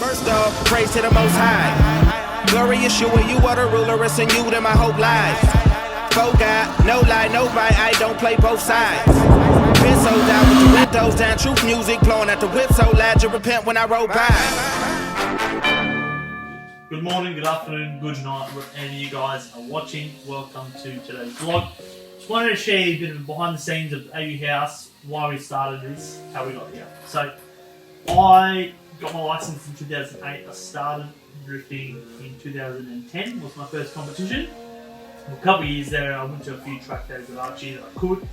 First off, praise to the Most High. Glorious you and you are the ruler, it's in you that my hope lies. Faux God, no lie, no bite, I don't play both sides. Been so down with the windows down, truth music blowing at the whip so loud you repent when I roll by. Good morning, good afternoon, good night, wherever you guys are watching. Welcome to today's vlog. Just wanted to share a bit of behind the scenes of AU House, why we started this, how we got here. So, I got my license in 2008. I started drifting in 2010, was my first competition. For a couple of years there, I went to a few track days with Archie that I could.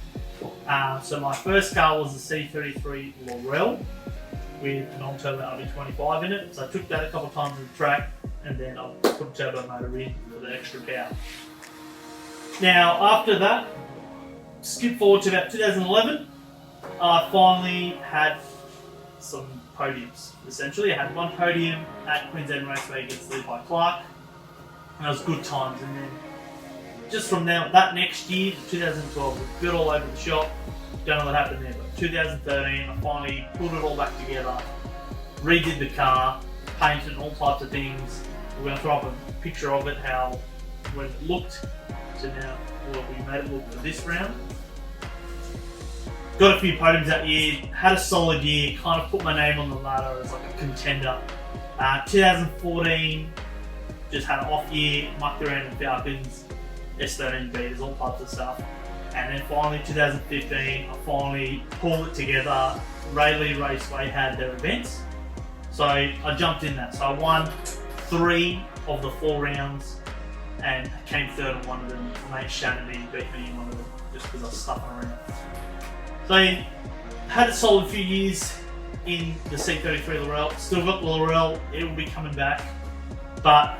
So my first car was the C33 Laurel with an on-turbo RB25 in it. So I took that a couple of times on the track, and then I put a turbo motor in for the extra power. Now after that, skip forward to about 2011, I finally had some podiums. Essentially, I had one podium at Queensland Raceway against Levi Clark, and it was good times. And then just from now, that next year, 2012, was good all over the shop. Don't know what happened there, but 2013, I finally pulled it all back together, redid the car, painted all types of things. We're going to throw up a picture of it, how when it looked. So now, well, we made it look for this round. Got a few podiums that year, had a solid year, kind of put my name on the ladder as like a contender. 2014, just had an off year, mucked around in Falcons, S13 beaters, all types of stuff. And then finally 2015, I finally pulled it together. Rayleigh Raceway had their events, so I jumped in that. So I won 3 of the 4 rounds and came third on one of them. Mate Shannity beat me in one of them just because I was stuck around. So I had a solid few years in the C33 Laurel. Still got the Laurel, it will be coming back. But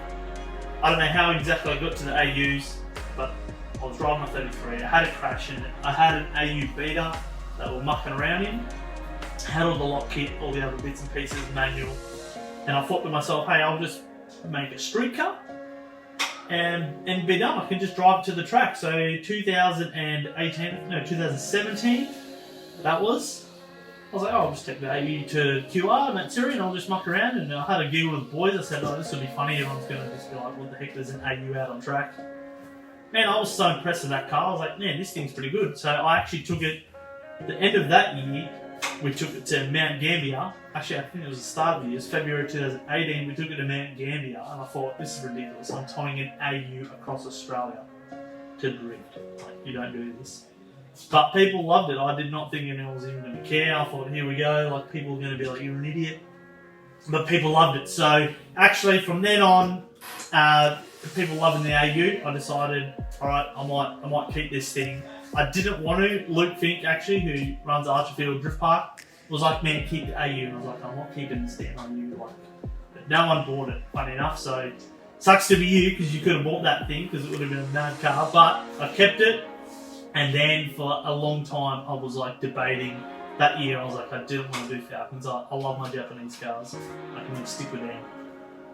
I don't know how exactly I got to the AUs, but I was driving my 33, I had a crash in it. I had an AU beater that we were mucking around in. Had all the lock kit, all the other bits and pieces, manual. And I thought to myself, hey, I'll just make a street car and be done. I can just drive to the track. So 2017, that was. I was like, oh, I'll just take the AU to QR and that's Siri and I'll just muck around. And I had a giggle with the boys. I said, oh, this will be funny. Everyone's going to just be like, what the heck, there's an AU out on track. Man, I was so impressed with that car. I was like, man, this thing's pretty good. So I actually took it, the end of that year, we took it to Mount Gambier. Actually, I think it was the start of the year. It was February 2018. We took it to Mount Gambier, and I thought, this is ridiculous. I'm towing an AU across Australia to drift. Like, you don't do this. But people loved it. I did not think anyone was even going to care. I thought, here we go. Like, people were going to be like, you're an idiot. But people loved it. So, actually, from then on, people loving the AU, I decided, alright, I might keep this thing. I didn't want to. Luke Fink, actually, who runs Archerfield Drift Park, was like, man, keep the AU. And I was like, I'm not keeping this damn AU. Like, but no one bought it, funny enough. So, sucks to be you, because you could have bought that thing, because it would have been a mad car. But I kept it. And then for a long time, I was like debating. That year, I was like, I didn't want to do Falcons. I love my Japanese cars. I can stick with them.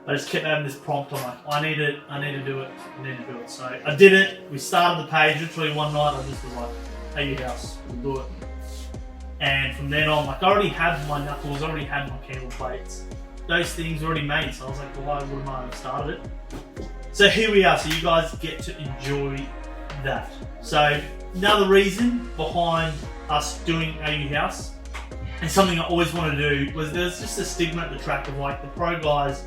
I just kept having this prompt. I'm like, I need to do it. So I did it. We started the page literally one night. I just was like, AU House, we'll do it. And from then on, like, I already had my knuckles, I already had my candle plates. Those things were already made. So I was like, well, why wouldn't I have started it? So here we are. So you guys get to enjoy that. So another reason behind us doing AU House, and something I always wanted to do, was there's just a stigma at the track of like the pro guys,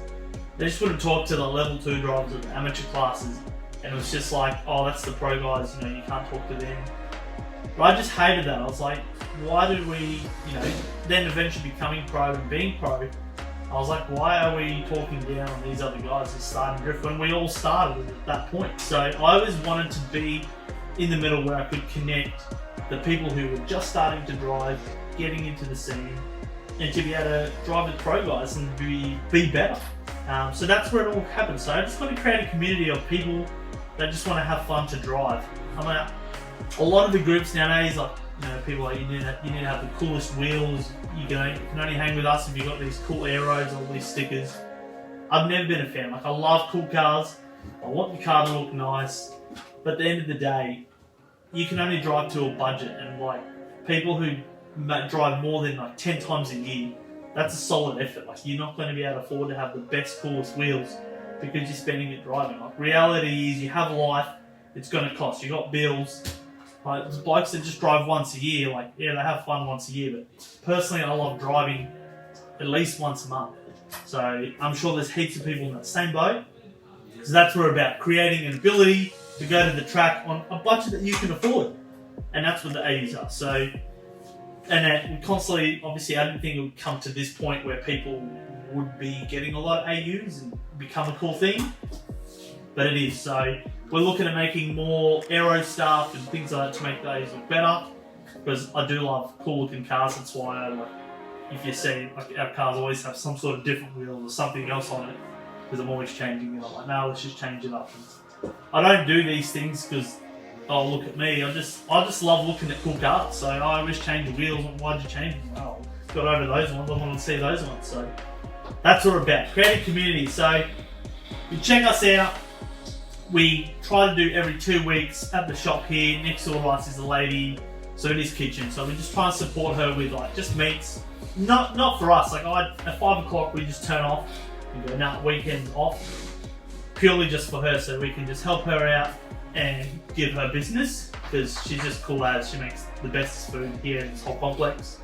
they just wouldn't talk to the level 2 drivers of the amateur classes, and it was just like, oh, that's the pro guys, you know, you can't talk to them. But I just hated that. I was like, why do we, you know, then eventually becoming pro and being pro, I was like, why are we talking down on these other guys that started drift when we all started at that point? So I always wanted to be in the middle where I could connect the people who were just starting to drive, getting into the scene, and to be able to drive with pro guys and be better. So that's where it all happened. So I just want to create a community of people that just want to have fun to drive. I mean, a lot of the groups nowadays, like, you know, people like, you need to have the coolest wheels. You can only hang with us if you've got these cool aeros, all these stickers. I've never been a fan. Like, I love cool cars. I want the car to look nice. But at the end of the day, you can only drive to a budget, and like people who drive more than like 10 times a year, that's a solid effort. Like, you're not going to be able to afford to have the best, coolest wheels because you're spending it driving. Like, reality is you have life, it's going to cost. You got bills. Like, there's blokes that just drive once a year. Like, yeah, they have fun once a year, but personally, I love driving at least once a month. So I'm sure there's heaps of people in that same boat. So that's what we're about, creating an ability to go to the track on a budget that you can afford. And that's what the AUs are. So, and then we constantly, obviously, I didn't think it would come to this point where people would be getting a lot of AUs and become a cool thing. But it is. So we're looking at making more aero stuff and things like that to make those look better. Because I do love cool looking cars. That's why I like, if you see, like, our cars always have some sort of different wheel or something else on it. Because I'm always changing it. I'm like, no, let's just change it up. And I don't do these things because, oh, look at me. I just love looking at cool cars. So I always change the wheels. And why'd you change them? Oh, got over those ones. I want to see those ones. So that's what we're about. Create a community. So you check us out. We try to do every 2 weeks at the shop here. Next door to us is a lady, so it is kitchen. So we just try and support her with like just meats. Not for us. Like at 5 o'clock we just turn off and go, nah, weekend off. Purely just for her, so we can just help her out and give her business because she's just cool as. She makes the best food here in this whole complex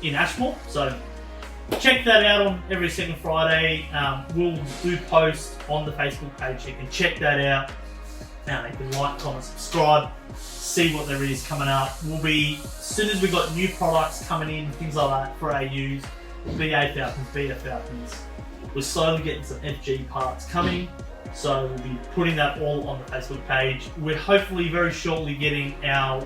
in Ashmore. So check that out on every second Friday. We'll do posts on the Facebook page. You can check that out. You can like, comment, subscribe, see what there is coming up. We'll be, as soon as we've got new products coming in, things like that for AUs, BA Falcons, BF Falcons. We're slowly getting some FG parts coming. So we'll be putting that all on the Facebook page. We're hopefully very shortly getting our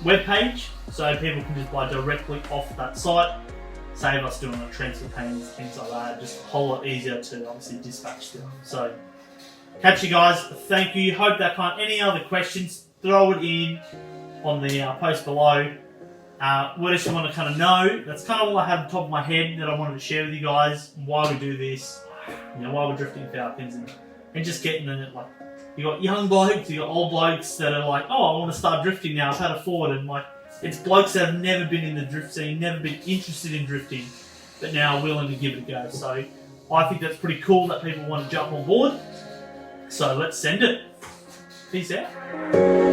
web page, so people can just buy directly off that site. Save us doing like transfer payments, things like that. Just a whole lot easier to obviously dispatch them. So catch you guys. Thank you. Hope that any other questions, throw it in on the post below. What else you want to kind of know? That's kind of all I had on top of my head that I wanted to share with you guys. Why we do this, why we're drifting Falcons, and just getting in it. Like, you got young blokes, you got old blokes that are like, oh, I want to start drifting now. I've had a Ford, and like, it's blokes that have never been in the drift scene, never been interested in drifting, but now are willing to give it a go. So I think that's pretty cool that people want to jump on board. So let's send it. Peace out.